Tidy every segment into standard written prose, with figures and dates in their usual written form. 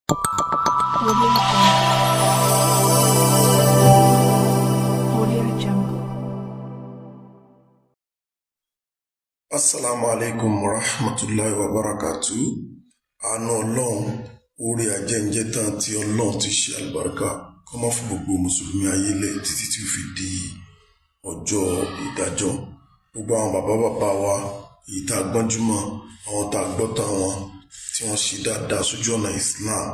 Audio Jungle. Assalamu alaikum warahmatullahi wabarakatuh. Àánú Ọlọ́run, orí ajẹ́njẹ́ tán tí Ọlọ́run ti ṣe àlùbáríkà kó má fún gbogbo mùsùlùmí ayé lẹ̀ títí tí ó fi di ọjọ́ ìdájọ́. Gbogbo àwọn bàbá wa, èyí tá a gbọ́njúmọ́, àwọn tá a gbọ́ tán wọn tí wọ́n ṣe dáadáa sójú ọ̀nà Islam.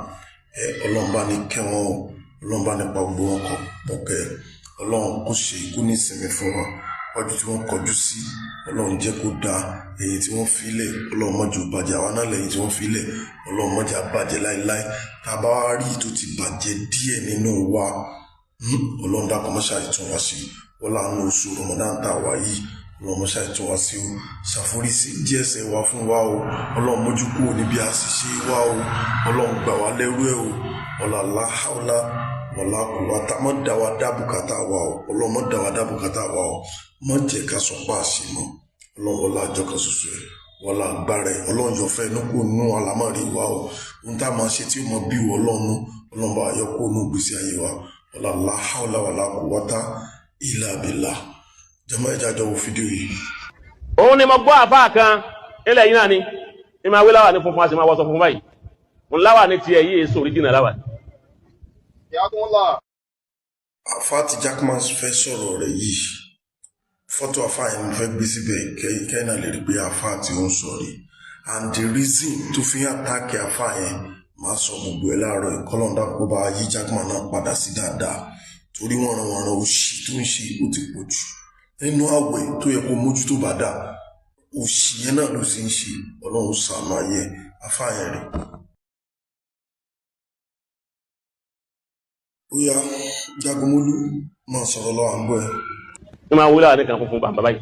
Ọlọ́run bá ní kẹ́ wọn o, Ọlọ́run bá ní pa gbogbo wọn kọ̀ pọ̀kẹ́. Ọlọ́run kò ṣe ikú ní ìsinmi fún wọn. Ọjọ́ tí wọ́n kọjú sí, Ọlọ́run jẹ́ kó dáa. Èyí tí wọ́n filẹ̀, Ọlọ́run má jẹ́ ó bàjẹ́. Àwa náà lẹ́yìn tí wọ́n filẹ̀, Ọlọ́run má jẹ́ á bàjẹ́ láéláé. Tá a bá wá rí tó ti bàjẹ́ díẹ̀ nínú wa, Ọlọ́run dákun má ṣàì tún wá sí. Wọ́n láàánú oṣù Ramadan tá a wà yìí, Ọlọ́run má ṣàì tún wá sí o. Ṣàforíjì díẹ̀ ṣẹ̀ wá fún wa o. Ọlọ́run mójú kúrò níbi àṣìṣe wa o. Ọlọ́run gbà wá lẹ́rú ẹ̀ o. La hawla wala quwwata, má dá wa dá bùkátà wa o. Ọlọ́run má dá wa dá bùkátà wa o. Má jẹ́ ká sọ pa àṣìmọ́. Ọlọ́run wọlá àjọ kan ṣoṣo ẹ̀, wọlá agbára ẹ̀. Ọlọ́run yọ fẹ́ inú kó nú àlámọ̀rí wa o. Ohun tá a máa ṣe tí ó mọ bí wọ Ọlọ́run bá yọ kó nú ìgbésí ayé wa. La hawla wala quwwata illa billah. Jàmáà ẹ jẹ́ á jọ wo fídíò yìí. Òun ni mo gbọ́ àfáà kan ilẹ̀ yìí náà ni ní máa wé láwà ní funfun àti máa wọ́sọ funfun báyìí. Òun láwà ní tiẹ̀ yìí èso oríjìnà láwà. Àfáà tí Jackman fẹ́ sọ̀rọ̀ rẹ̀ yìí, fọ́tò àfáà yẹn fẹ́ gbé síbẹ̀ kẹ́yìn náà lè rí pé àfáà tí ó ń sọ rí. And the reason tó fi ń àtàkì àfáà yẹn máa sọ gbogbo ẹ̀ láàárọ̀ ìkọlọ́ndà kó bá yí Jackman náà padà sí dáadáa, torí wọ́n ran òṣì tó ń ṣe ó ti pọ̀ jù. Nínú àwẹ̀ tó yẹ kó mójútó bá dà, òṣì yẹn náà ló sì ń ṣe. Ọlọ́run ṣàánú ayé àfáà yẹn rẹ̀. Ó yá Jagomolu máa sọ̀rọ̀ lọ́wọ́ à ń bọ̀ ẹ́. Ní máa wé láwà ní kan funfun bàbá báyìí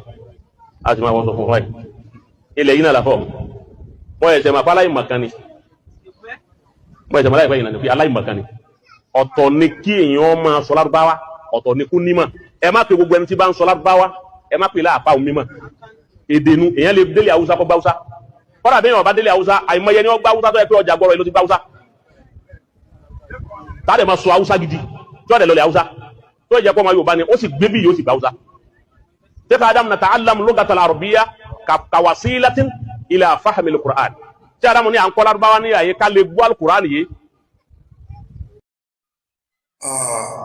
àti máa wọ́sọ funfun báyìí. Ilẹ̀ yìí náà làfọ̀. Wọ́n ẹ̀sẹ̀ máa pa aláìmọ̀kan ni. Wọ́n ẹ̀sẹ̀ máa láìpẹ́ yìí náà ni pé aláìmọ̀kan ni. Ọ̀tọ̀ ni kí èèyàn máa sọ Lárúbáwá, ọ̀tọ̀ ni kú nímọ̀. Ẹ má pe gbogbo ẹni tí bá ń sọ Lárúbáwá, ẹ má pe láàpá òun mímọ̀. Èdè nu èèyàn lè délé Haúsá kó gbá Haúsá. Kọ́dà bí èèyàn bá délé Haúsá, àìmọye ni wọ́n gbá Haúsá tó yẹ pé ọjà gbọ́rọ̀ ló ti gbá Haúsá. Táàdẹ̀ máa sọ Haúsá gidi tí ọ̀dẹ̀ lọlẹ̀ Haúsá tó yẹ kó máa Yorùbá ni ó sì gbé bí yóò sì gbá Haúsá. Sheikh Adam nata'allam lughata al-arabiyya ka wasilatin ila fahmi al-Qur'an. Tí Adamu ní à ń kọ́ Lárúbáwá ní àyè ká lè gbọ́ al-Qur'an yìí.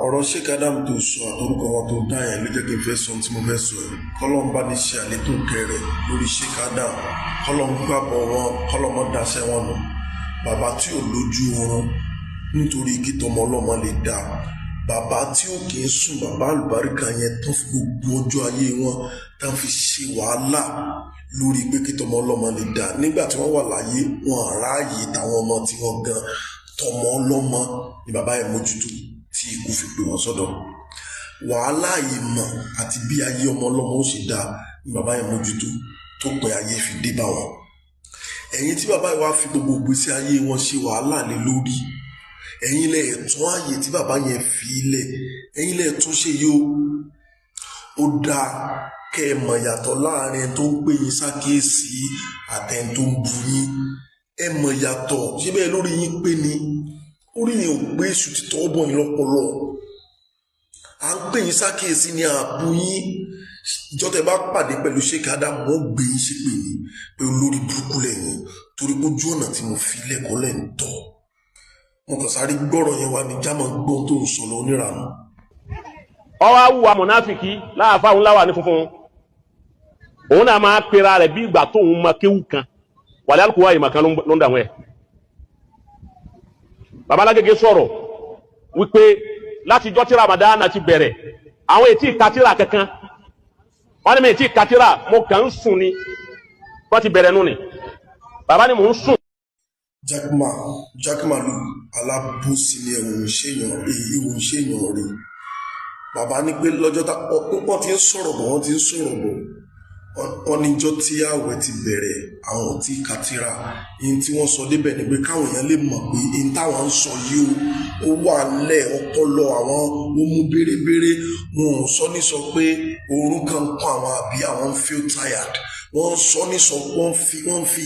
Ọ̀rọ̀ Sheikh Adam tó sọ àtọ́rúkọ wọn tó dá yẹn ló jẹ́ kí n fẹ́ sọ tí mo fẹ́ sọ yìí. Kọ́lọ́n bá ní ṣe àlékún kẹrẹ lórí Sheikh Adam. Kọ́lọ́n gbàgbọ́ wọn, kọ́lọ́n mọ́ daṣẹ́ wọn nù. Bàbá tí ò lójú oorun nítorí kí tọmọ ọlọ́mọ lè dá. Bàbá tí ó kì í sùn, bàbá àlùbáríkà yẹn tán fi gbogbo ọjọ́ ayé wọn tán fi ṣe wàhálà lórí pé kí tọmọ ọlọ́mọ lè dá. Nígbà tí wọ́n wà láyé, wọn ráàyè táwọn ọmọ tí wọ́n gan tọmọ ọlọ́mọ ni bàbá yẹn mójútó tí ikú fi pè wọ́n sọ́dọ̀. Wàhálà ìmọ̀ àti bí ayé ọmọ ọlọ́mọ ó ṣe dá ni bàbá yẹn mójútó tó pẹ́ ayé fi dé bá wọn. Ẹ̀yin tí bàbá yẹn wá fi gbogbo ìgbésí ayé wọn ṣe wàhálà lé lórí, ẹ̀yin lẹ tún ààyè tí bàbá yẹn fi ilẹ̀, ẹ̀yin lẹ tún ṣe yóò. Ó dáa kẹ́ ẹ mọ̀ yàtọ̀ láàrin ẹni tó ń pè yín sákèésí àtẹni tó ń bu yín. Ẹ mọ̀ yàtọ̀, ṣé bẹ́ẹ̀ lórí yín pé ni orí yẹn ò gbé èṣù títọ́ ọ̀bọ̀n yín lọ́pọlọ. À ń pè yín sákèésí ní ààbò yín. Ìjọ tẹ́ bá pàdé pẹ̀lú Sheikh Adam, wọ́n gbé yín ṣépè ní pé olórí burúkú lẹ́yìn torí pójú ọ̀nà tí mo fi lẹ́kọ̀ọ́ lẹ́ ń tọ́. Mo kàn sáré gbọ́rọ̀ yẹn wá ní jámọ̀ gbọ́n tó ń sọ̀rọ̀ onírànú. Ọwọ́ awúwa mọ̀náfìkì láàfáà òun láwà ní funfun. Òun náà máa pera rẹ̀ bí ìgbà tóun mọ kéwù kan. Wàlẹ́ alùkùwà ìmọ̀ kan ló ń dàwọn ẹ̀. Bàbá Alágége sọ̀rọ̀ wípé láti jọ́ tí Ramadan ti bẹ̀rẹ̀, àwọn ètí ìkatírà kankan. Wọ́n ní mi ètí ìkatírà, mo kàn ń sùn ni. Wọ́n ti bẹ̀rẹ̀ nù ni. Bàbá ni mò ń sùn. Jagmalu alábòsí ni ẹ̀wọ̀n ṣèyàn rí. Bàbá ní pé lọ́jọ́ wọ́n ti ń sọ̀rọ̀ bọ̀, wọ́n níjọ́ tí àwẹ̀ ti bẹ̀rẹ̀ àwọn tí kàtírà yìí tí wọ́n sọ débẹ̀ ni pé káwọn èèyàn lè mọ̀ pé in táwọn ń sọ yìí ó wà lẹ̀ ọpọlọ àwọn ó mú bérebére. Wọn ò sọ ní sọ pé oorun kan ń kún àwọn àbí àwọn feel tired. wọ́n sọ ní sọ wọ́n fi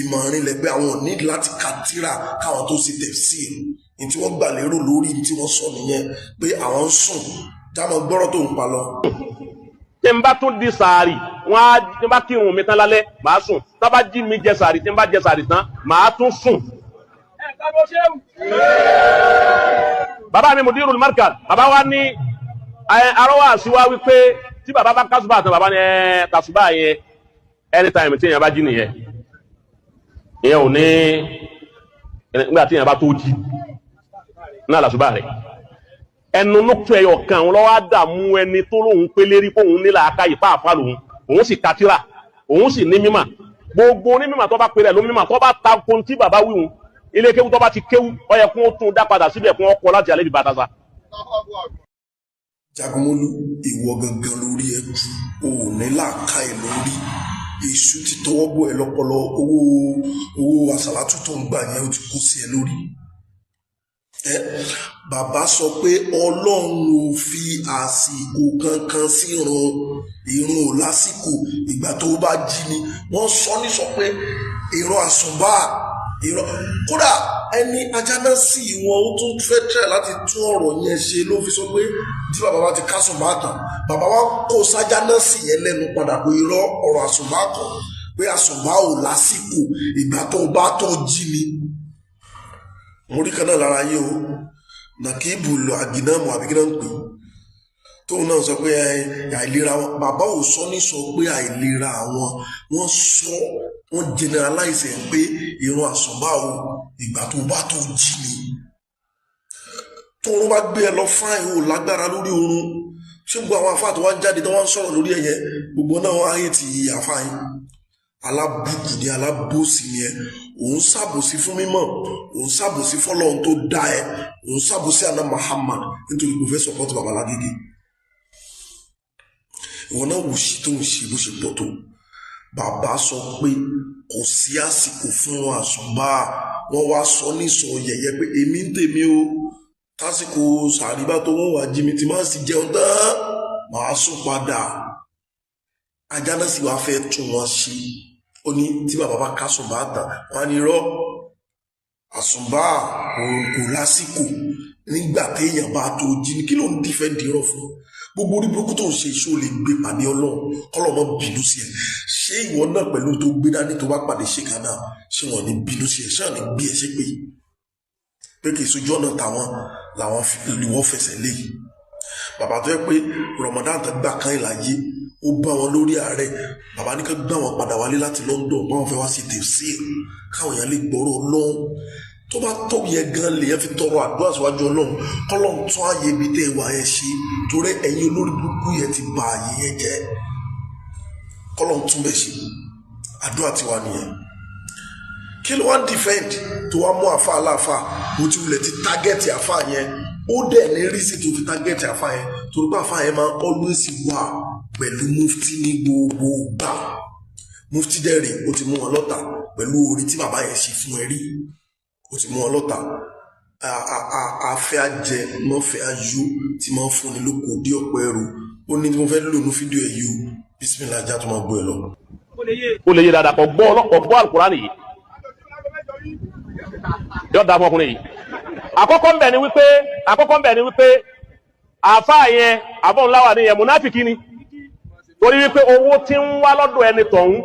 ìmọ̀ rinlẹ̀ pé àwọn ò ní láti ka tírà káwọn tó ṣe tafsir ní tí wọ́n gbà lérò lórí tí wọ́n sọ nìyẹn pé àwọn ń sùn jámọ́ gbọ́rọ̀ tó ń pa lọ. tí n bá tún di sàárì wọn á tí n bá kírun mi tán lálẹ́ màá sùn tá bá jí mi jẹ sàárì tí n bá jẹ sàárì tán màá tún sùn. bàbá mi mudirul markaz bàbá wa ní arọ́wà síwá wípé tí bàbá bá kásùbà tán bàbá ní kásùbà yẹn anytime tí èèyàn bá jí nìyẹn ìyẹn ò ní nígbà tí èèyàn bá tó jí náà làṣùbà rẹ̀ ẹnu nùtù ẹyọ kan lọ́wọ́ á dààmú ẹni tó lóun pé lérí kóun nílà akáyì pàápàá lòun òun sì katira òun sì ní mímà gbogbo onímímà tó bá pèrè ló mímà tó bá ta kon tí bàbá wíwùn ilé kéwú tó bá ti kéwú ó yẹ kó tún dá padà síbẹ̀ kó kọ́ láti alẹ́ ìbá tasa. Jagunmólú ìwọ gangan lórí ẹ ju òun ní làákà ẹ lórí èṣù ti tọwọ́ bọ̀ ẹ lọ́pọlọ owó àsàlátù tó ń gbà yẹn ó ti kó sí ẹ lórí. Bàbá sọ pé Ọlọ́run ò fi àsìkò kankan sí ìrun ò lásìkò ìgbà tó bá jí ni wọ́n sọ ní sọ pé ìrun àsùnbà ìrun kódà ẹni ajánásì wọn ó tún fẹ́ tẹ̀ láti tún ọ̀rọ̀ yẹn ṣe ló fi sọ pé tí bàbá wa ti kásùnbà tán bàbá wa kó sájánásì yẹn lẹ́nu padà pé irọ́ ọ̀rọ̀ àsùnbà kan pé àsùnbà ò lásìkò ìgbà tó bá tó jí ni. Mo rí kan náà lára yé o nàkíbù lọ àgìnàmù àbíkínà ń pè tóun náà sọ pé àìlera wọn bàbá ò sọ ní sọ pé àìlera àwọn wọn sọ wọn generalize ẹ pé ìrun àsùnbà o ìgbà tó bá tó jí ni tóun bá gbé ẹ lọ fáìn o lágbára lórí oorun ṣé gbogbo àwọn afáà tó wá ń jáde tó wá ń sọ̀rọ̀ lórí ẹ̀yẹ gbogbo náà wọ́n ayé ti àfáà alábùkù ni alábòsí ni ẹ òun ṣàbòsí fún mímọ́ òun ṣàbòsí fọ́lọ́run tó dá ẹ òun ṣàbòsí àná Muhammad nítorí kò fẹ́ sọpọ́tì bàbá Lágége ìwọ náà wò sí tó ń ṣe bó ṣe pọ̀ tó bàbá sọ pé kò sí àsìkò fún àsùnbà wọn wá sọ ní sọ yẹ̀yẹ́ pé èmi ń tèmi o tásìkò sàríbá tó wọn wà jí mi ti máa sì jẹun tán màá sùn padà ajá náà sì wá fẹ́ tún wọn ṣe ó ní tí bàbá bá kásùnbà tán wọn ní irọ́ àsùnbà kò lásìkò nígbà téèyàn bá tó jí ní kí ló ń dífẹ́ dìrọ̀ fún gbogbo orí burúkú tó ń ṣe iṣẹ́ ò lè gbé pàdé Ọlọ́run kọ́lọ́mọ bínú sí ẹ ṣé ìwọ náà pẹ̀lú tó gbé dání tó bá pàdé ṣe kan náà ṣé wọn ní bínú sí ẹ ṣé wọn ní gbé ẹ ṣe pé kì í sojú ọ̀nà táwọn làwọn ìwọ́n fẹsẹ̀ léyìí bàbá tó yẹ pé Ramadan tó gbà kan ìlàyé ó bá wọn lórí ààrẹ bàbá ní ká gbà wọn padà wálé láti London báwọn fẹ́ wá sí tafsir káwọn èèyàn lè gbọ́rọ̀ Ọlọ́run tó bá tó yẹn gan lèyàn fi tọrọ àdúrà síwájú Ọlọ́run kọ́lọ́run tún ààyè ibi tẹ́ ìwà yẹn ṣe torí ẹ̀yin olórí burúkú yẹn ti bà ààyè yẹn jẹ́ kọ́lọ́run tún bẹ̀ ṣe àdúrà tiwa nìyẹn kí ló wá ń defend tó wá mú àfa aláfa mo ti wulẹ̀ ti tágẹ́ẹ̀tì àfa yẹn ó dẹ̀ ní rísì tó fi tágẹ́ẹ̀tì àfa yẹn torí pé àfa yẹn máa always wà pẹ̀lú mufti ní gbogbo gbà mufti dẹ́rẹ̀ ó ti mú wọn lọ́tà pẹ̀lú orí tí bàbá yẹn ṣe fún ẹ rí ó ti mú wọn lọ́tà afẹ́ ajẹ mọ́fẹ́ ayú tí máa ń fúnni lóko dí ọ̀pọ̀ ẹrù ó ní tí mo fẹ́ lò ní fídíò ẹ̀ yìí o bísímìlà ajá tó máa gbọ́ ẹ lọ. ó lè yé dáadáa kọ gbọ́ Al-Qur'ani yìí yóò dá fún ọkùnrin yìí àkọ́kọ́ ń bẹ̀ ni wípé àáfàá yẹn àbọ̀nláwà ni yẹn múnáfìkì ni torí wípé owó tí ń wá lọ́dọ̀ ẹni tọ̀hún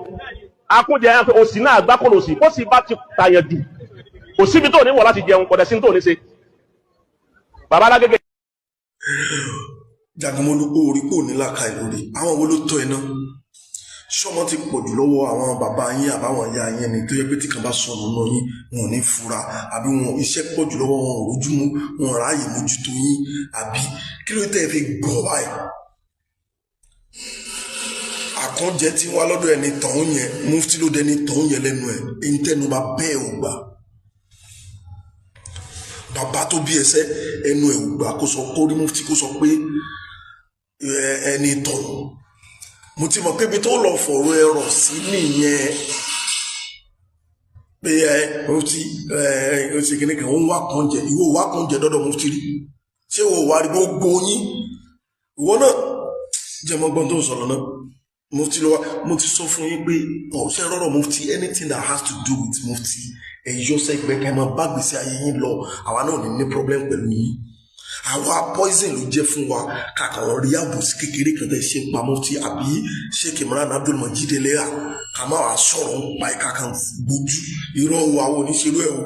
akúnjẹ yẹn pé òsì náà gbákòrò sí kó sì bá ti tàyàn jù kò síbi tó ní wọ̀ láti jẹun kọ̀dẹ̀ sí tó ní ṣe bàbá Lágége. Jagunmólú orí kò ní làákàyè lórí àwọn wo ló tọ́ ẹ náà ṣọmọ ti pọ̀ jù lọ́wọ́ àwọn bàbá yín àbáwọn ìyá yín ni tó yẹ pé tí kan bá sọnù náà yín wọn ò ní fura àbí wọn iṣẹ́ pọ̀ jù lọ́wọ́ wọn ò rójú mú wọn ráàyè mójútó yín àbí kí ló tẹ́ ẹ fi gbọ́ báyìí àkànjẹ tí wá lọ́dọ̀ ẹni tọ̀hún yẹn mufti ló dẹni tọ̀hún yẹn lẹ́nu ẹ̀ èyí tẹ́nu bá bẹ́ẹ̀ ò gbà bàbá tó bí ẹsẹ̀ ẹnu ẹ̀ ò gbà kó sọ kó rí mufti kó sọ pé ẹni tọ̀hún mo ti mọ̀ pé ibi tó lọ fọ̀rọ̀ ẹ̀rọ sí nìyẹn pé mufti ó ṣe kíní kan ó ń wá kànjẹ ìwọ wá kànjẹ dọ́dọ̀ mufti rí ṣé ìwọ wá rí gbogbo yín ìwọ náà jẹ́ mọ́ gbọ́n tó ń sọ̀rọ̀ náà Mufti lọ mo ti sọ fún yín pé ọ̀sẹ̀ rọ̀rọ̀ Mufti anything that has to do with Mufti ẹ̀yọ́ sẹ́gbẹ́ ká máa bá gbèsè ayé yín lọ àwa náà ní problem pẹ̀lú yín àwa poison ló jẹ́ fún wa kàkà wọn rí àbòsí kékeré kan tẹ́ ṣe ń pa Mufti àbí Sheikh Imran Abdul Majid Eleha ká má wàá sọ̀rọ̀ ń pa ẹ̀ka kan gbójú irọ́ o àwọn oníṣẹ́lú ẹ̀ o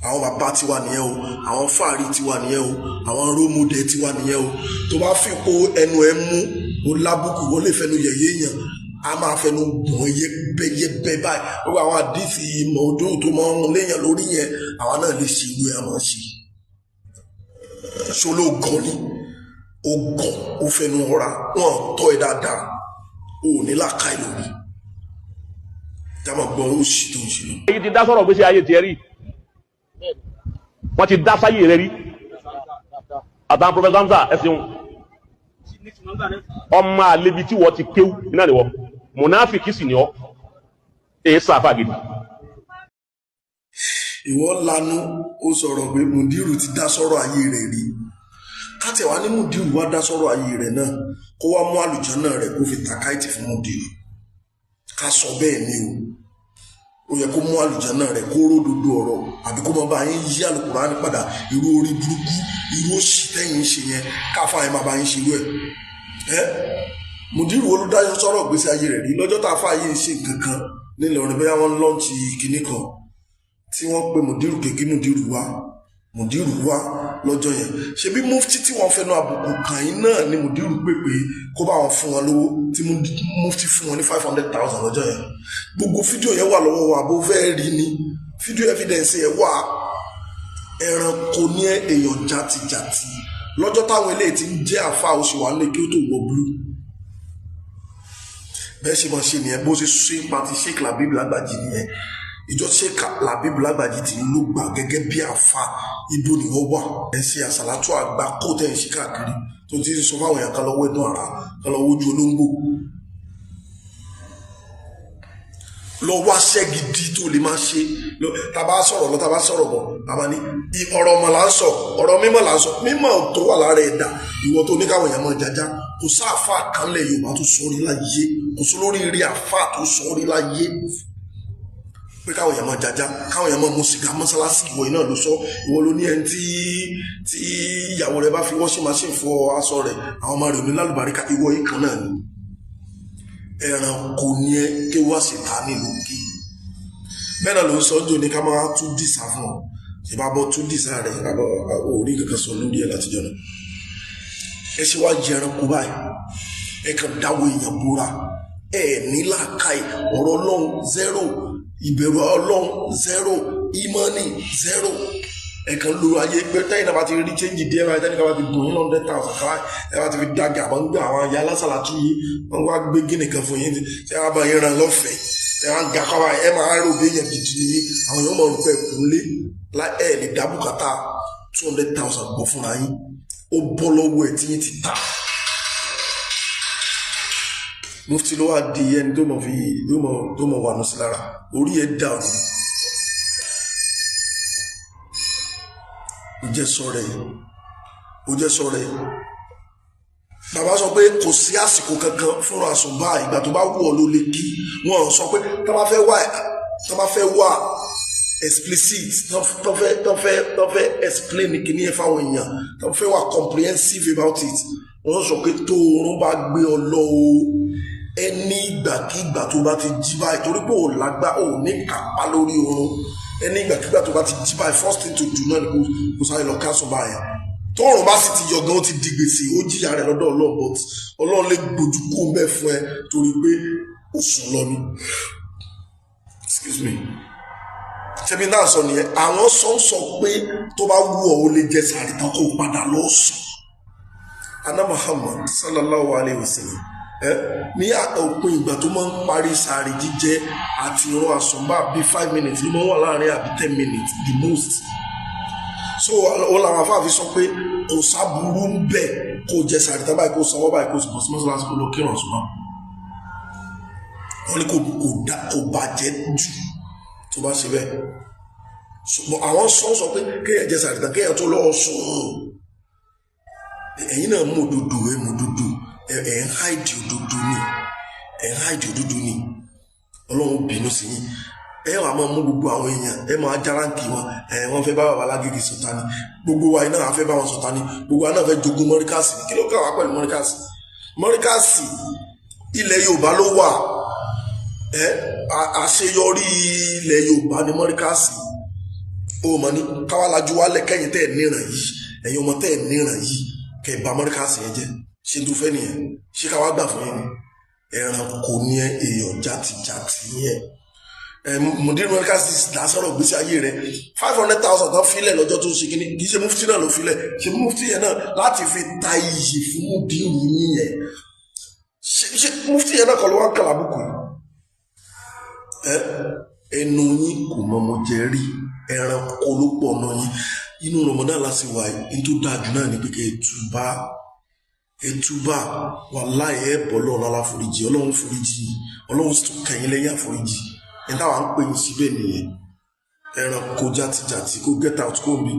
àwọn bàbá tiwa nìyẹn o àwọn fáàrí tiwa nìyẹn o àwọn rómọdé tiwa nìyẹn o tó bá fi kó ẹnu ẹ mú o lábùkù wọ́n lè fẹnu yẹ̀yẹ́ èèyàn a máa fẹnu gbọ̀n yẹ́bẹ́ báyìí gbogbo àwọn àdìsí ìmọ̀ odó tó máa ń léèyàn lórí yẹn àwọn náà lè ṣe ìwé àmọ́ ṣe ṣó ló gan ni ó gàn ó fẹnu ọ̀ra wọn tọ́ ẹ dáadáa ó ní làákàyè lórí dáàmà gbọ́n ó ṣì tó ń ṣe lọ. èyí ti dá sọ̀rọ̀ gbèsè ayé tiẹ̀ rí wọ́n ti dá sáyé rẹ rí àtàwọn Professor Hamza ẹ̀sìn ọmọ àlebi tí wọ́n ti kéwú iná ni wọ́n mùnáfìkì sì ni ọ́ èé sáfà gidi. ìwọ lanu ó sọ̀rọ̀ pé Mùdírù ti dá sọ̀rọ̀ ayé rẹ̀ rí kátẹ̀wá ní Mùdírù wá dá sọ̀rọ̀ ayé rẹ̀ náà kó wá mú àlùjànnà rẹ̀ kó fi tàkáìtì fún Mùdírù ká sọ bẹ́ẹ̀ ni ó yẹ kó mú àlùjànnà rẹ̀ kó ródòdó ọ̀rọ̀ àbí kó máa bá yín yí àlùkùránì padà irú orí burúkú irú òṣì tẹ́yìn ṣe yẹn káfá yẹn máa bá yín ṣe irú ẹ̀ Mùdírù wo ló dájọ́ sọ̀rọ̀ gbèsè ayé rẹ̀ rí lọ́jọ́ tá a fà yé ṣe kankan nílọrin bóyá wọ́n lọ́ọ̀nchì kinní kan tí wọ́n pe Mùdírù kékeré Mùdírù wá lọ́jọ́ yẹn ṣebí Mufti tí wọ́n fẹnu àbùkù kàn yín náà ni Mùdírù pè pé kó bá wọn fún wọn lówó tí Mufti fún wọn ní 500,000 lọ́jọ́ yẹn gbogbo fídíò yẹn wà lọ́wọ́ wa bó fẹ́ rí ni fídíò evidence yẹn wà ẹranko ní èèyàn játijàti lọ́jọ́ táwọn eléyìí ti ń jẹ́ àfa oṣù wà lé kí ó tó wọ blue bẹ́ẹ̀ ṣe máa ṣe nìyẹn bó ṣe ṣe pàtí Sheikh Labib Lagbaji nìyẹn ìjọ Sheikh Labib Lagbaji ti ló gbà gẹ́gẹ́ bí àfa ibo ni wọ́n wà ẹ̀ ṣe àṣàlátú àgbà kó tẹ̀ ń ṣe káàkiri tó ti sọ fáwọn èèyàn kan lọ́wọ́ ẹ̀dùn àrà kan lọ́wọ́ ojú olóńgbò lọ wáṣẹ́ gidi tó lè máa ṣe tàbá sọ̀rọ̀ lọ tàbá sọ̀rọ̀ bọ̀ àmà ní ọ̀rọ̀ ọmọ là ń sọ ọ̀rọ̀ mímọ̀ là ń sọ mímọ̀ tó wà lára ẹ̀dá ìwọ tó ní káwọn èèyàn máa jájá kò sáàfà kanlẹ̀ Yorùbá tó sọrí láyé kò sí lórí rí àfà tó sọrí láyé pé káwọn èèyàn máa jájá káwọn èèyàn máa mú sìgá mọ́sálásí ìwọ iná ló sọ ìwọ ló ní ẹni tí ìyàwó rẹ bá fi wọ́ṣí máṣín fọ aṣọ rẹ àwọn ọmọ rẹ ò ní lálùbáríkà ìwọ yìí kan náà ni ẹranko ní ẹ ké wá sí ta nílùú kí bẹ́ẹ̀ náà ló ń sọ jò ní ká máa tún dìsá fún ọ ṣe bá bọ́ tún dìsá rẹ̀ lábọ̀ orí kankan sọ lórí ẹ̀ látijọ́ náà ẹ ṣe wá jẹ ẹranko báyìí ẹ kàn dáwọ́ èèyàn búra ẹ ní làákàyè ọ̀rọ̀ Ọlọ́run zero ìbẹ̀rù Ọlọ́run zero ìmánì zero ẹ̀kan lo ayé pé tẹ́yìn náà bá ti rí change díẹ̀ báyìí tẹ́yìn náà bá ti gùn yín 100,000 káwá ẹ bá ti fi dága àbọ̀ ń gbé àwọn ayé alásàlátú yìí wọ́n wá gbé gíní kan fún yín ṣé wàá bá yín ran lọ́fẹ̀ẹ́ ṣé wàá ga káwá ẹ máa rò bí èèyàn gidi ni àwọn èèyàn máa rò pé ẹ̀kúnlé ẹ lè dá bùkátà 200,000 gbọ́ fúnra yín ó bọ́ lọ́wọ́ ẹ̀ tí yín ti ta Mufti ló wá di ẹni tó mọ̀ wà nù sí lára orí ẹ̀ dà ọ́ ó jẹ́ sọ̀rọ̀ ẹ̀ bàbá sọ pé kò sí àsìkò kankan fúnra àsùnbà ìgbà tó bá wù ọ́ ló lè kí wọ́n sọ pé tó bá fẹ́ wà explicit tó fẹ́ explain kìíní ẹ̀ fáwọn èèyàn tó fẹ́ wà comprehensive about it wọ́n sọ pé tó oorun bá gbé ọ lọ o ẹni ìgbàkígbà tó bá ti jí báyìí torí pé ò lágbá ò ní kápá lórí oorun ẹni ìgbàkígbà tó bá ti jí báyìí first thing to do náà ni kò sáré lọ káṣọ báyìí tóòrùn bá sì ti yọ gan ó ti di gbèsè ó jìyà rẹ̀ lọ́dọ̀ Ọlọ́run but Ọlọ́run lè gbójú kó mẹ́ fún ẹ torí pé ó sùn lọ ni excuse me ṣebí náà sọ nìyẹn àwọn sọ pé tó bá wù ọ́ ó lè jẹ sàárì tán kó padà lọ sùn Ànábì Muhammad sallallahu alayhi wa sallam ní òpin ìgbà tó máa ń parí sàárì jíjẹ àti ìrun àsùnbà bí 5 minutes ló máa ń wà láàrin àbí 10 minutes the most so ó làwọn afáàfin sọ pé kò sábúrú ń bẹ kó jẹ sàárì tán báyìí kó sanwó báyìí kó sì bọ́ sí mọ́sálásí kó lọ kírun àsùnbà wọ́n ní kò bàjẹ́ jù tó bá ṣe bẹ́ẹ̀ ṣùgbọ́n àwọn sọ pé kéèyàn jẹ sàárì tán kéèyàn tó lọ́ọ́ sùn ẹ̀yin náà mú òdodo ẹ̀ ń háìdì òdodo ni ẹ̀ háìdì òdodo ni ọlọ́run bínú sí yín ẹ wà máa mú gbogbo àwọn èèyàn ẹ máa járáǹkì wọn wọ́n fẹ́ bá bàbá Alágége ṣọ̀tá ni gbogbo wa iná àfẹ́ bá wọn ṣọ̀tá ni gbogbo wa náà fẹ́ jogún Mọ́ríkàsì kí ló kà wá pẹ̀lú Mọ́ríkàsì ilẹ̀ Yorùbá ló wà àṣeyọrí ilẹ̀ Yorùbá ni Mọ́ríkàsì ó mọ̀ ní káwálájú wálẹ̀ kẹ́yìn tẹ́ ẹ̀ níran yìí ẹ̀yin ọmọ tẹ́ ẹ̀ níran yìí kẹ́ ẹ̀ bá Mọ́ríkàsì yẹn jẹ́ ṣe tó fẹ́ nìyẹn ṣé káwá gbà fún yín ẹranko ní èèyàn jàtìjàtì yẹn Mùdírù Mọ́ríkàsì lásọ̀rọ̀ gbèsè ayé rẹ̀ 500,000 tó filẹ̀ lọ́jọ́ tó ṣe kíní kì í ṣe mufti náà ló filẹ̀ ṣe mufti yẹn náà láti fi ta iyì fún Mùdírù yẹn ṣe mufti yẹn náà kọ́ ló wá ń kàlàbùkù ẹnu yín kò mọ mo jẹ rí ẹranko ló pọ̀ náà yín inú Ramadan láti wà ní tó dájú náà ní pé kẹ́ ẹtúbà wàláhì ẹ̀ bọ́ lọ́run aláforíjì ọlọ́run foríjì ọlọ́run sì tún kẹ́yìn lẹ́yìn àforíjì ẹ̀ta wà ń pè ní síbẹ̀ nìyẹn ẹranko játijàti kó get out kó mi